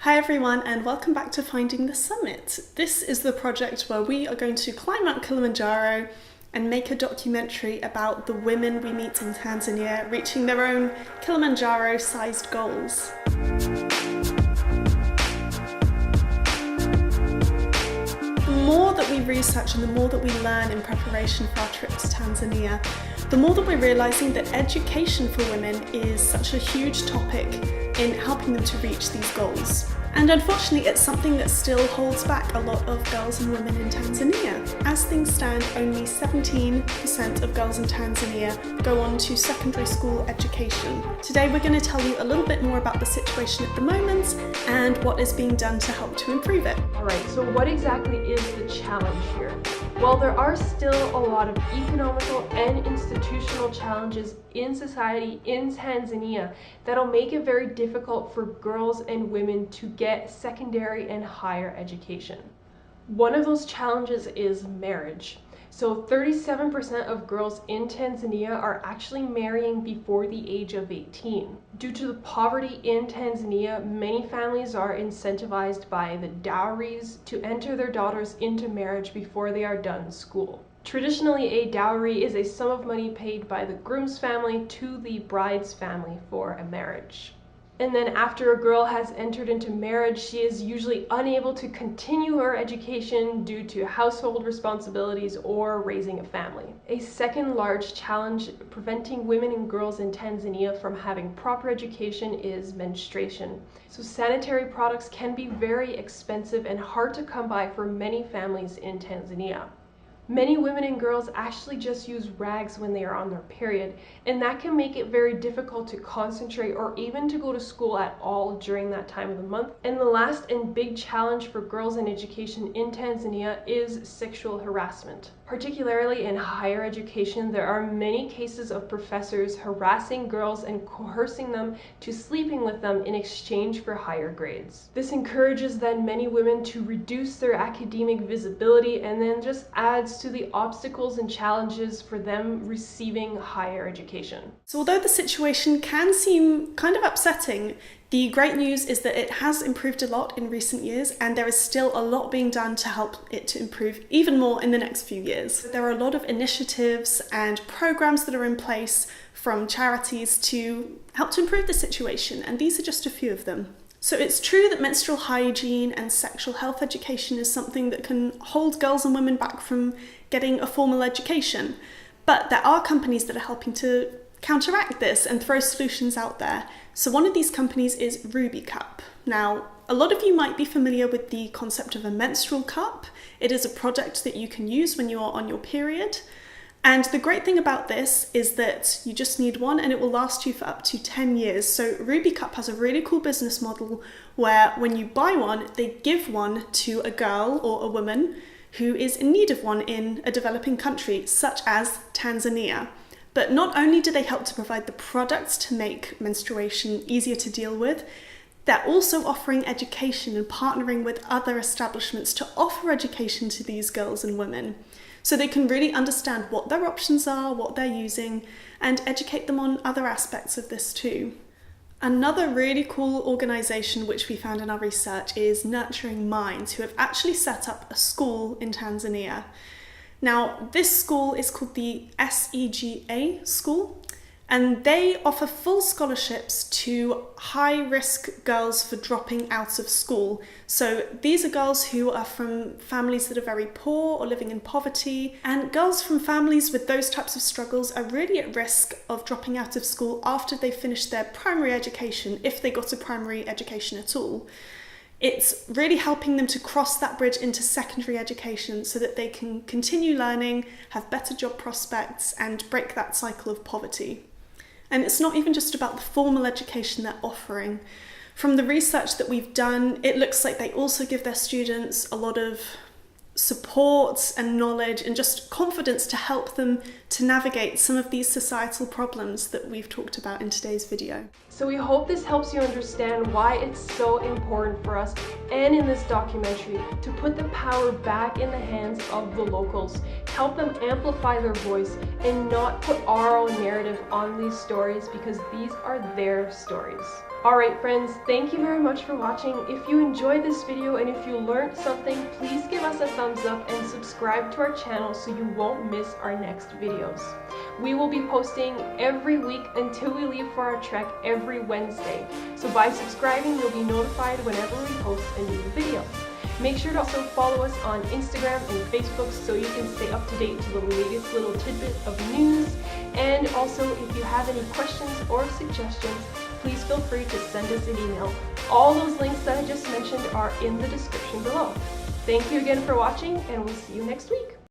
Hi everyone, and welcome back to Finding the Summit. This is the project where we are going to climb Mount Kilimanjaro and make a documentary about the women we meet in Tanzania reaching their own Kilimanjaro-sized goals. The more that we research and the more that we learn in preparation for our trip to Tanzania, the more that we're realising that education for women is such a huge topic in helping them to reach these goals. And unfortunately, it's something that still holds back a lot of girls and women in Tanzania. As things stand, only 17% of girls in Tanzania go on to secondary school education. Today, we're going to tell you a little bit more about the situation at the moment and what is being done to help to improve it. Alright, so what exactly is the challenge here? Well, there are still a lot of economical and institutional challenges in society in Tanzania that'll make it very difficult for girls and women to get secondary and higher education. One of those challenges is marriage. So 37% of girls in Tanzania are actually marrying before the age of 18. Due to the poverty in Tanzania, many families are incentivized by the dowries to enter their daughters into marriage before they are done school. Traditionally, a dowry is a sum of money paid by the groom's family to the bride's family for a marriage. And then after a girl has entered into marriage, she is usually unable to continue her education due to household responsibilities or raising a family. A second large challenge preventing women and girls in Tanzania from having proper education is menstruation. So sanitary products can be very expensive and hard to come by for many families in Tanzania. Many women and girls actually just use rags when they are on their period, and that can make it very difficult to concentrate or even to go to school at all during that time of the month. And the last and big challenge for girls in education in Tanzania is sexual harassment. Particularly in higher education, there are many cases of professors harassing girls and coercing them to sleeping with them in exchange for higher grades. This encourages then many women to reduce their academic visibility and then just adds to the obstacles and challenges for them receiving higher education. So although the situation can seem kind of upsetting, the great news is that it has improved a lot in recent years, and there is still a lot being done to help it to improve even more in the next few years. There are a lot of initiatives and programs that are in place from charities to help to improve the situation, and these are just a few of them. So it's true that menstrual hygiene and sexual health education is something that can hold girls and women back from getting a formal education, but there are companies that are helping to counteract this and throw solutions out there. So one of these companies is Ruby Cup. Now, a lot of you might be familiar with the concept of a menstrual cup. It is a product that you can use when you are on your period. And the great thing about this is that you just need one and it will last you for up to 10 years. So Ruby Cup has a really cool business model where when you buy one, they give one to a girl or a woman who is in need of one in a developing country, such as Tanzania. But not only do they help to provide the products to make menstruation easier to deal with, they're also offering education and partnering with other establishments to offer education to these girls and women, so they can really understand what their options are, what they're using, and educate them on other aspects of this too. Another really cool organisation which we found in our research is Nurturing Minds, who have actually set up a school in Tanzania. Now, this school is called the SEGA School, and they offer full scholarships to high-risk girls for dropping out of school. So these are girls who are from families that are very poor or living in poverty, and girls from families with those types of struggles are really at risk of dropping out of school after they finish their primary education, if they got a primary education at all. It's really helping them to cross that bridge into secondary education so that they can continue learning, have better job prospects, and break that cycle of poverty. And it's not even just about the formal education they're offering. From the research that we've done, it looks like they also give their students a lot of support and knowledge and just confidence to help them to navigate some of these societal problems that we've talked about in today's video. So we hope this helps you understand why it's so important for us and in this documentary to put the power back in the hands of the locals, help them amplify their voice and not put our own narrative on these stories because these are their stories. Alright friends, thank you very much for watching. If you enjoyed this video and if you learned something, please give us a thumbs up and subscribe to our channel so you won't miss our next videos. We will be posting every week until we leave for our trek every Wednesday. So by subscribing, you'll be notified whenever we post a new video. Make sure to also follow us on Instagram and Facebook so you can stay up to date to the latest little tidbit of news. And also, if you have any questions or suggestions, please feel free to send us an email. All those links that I just mentioned are in the description below. Thank you again for watching, and we'll see you next week.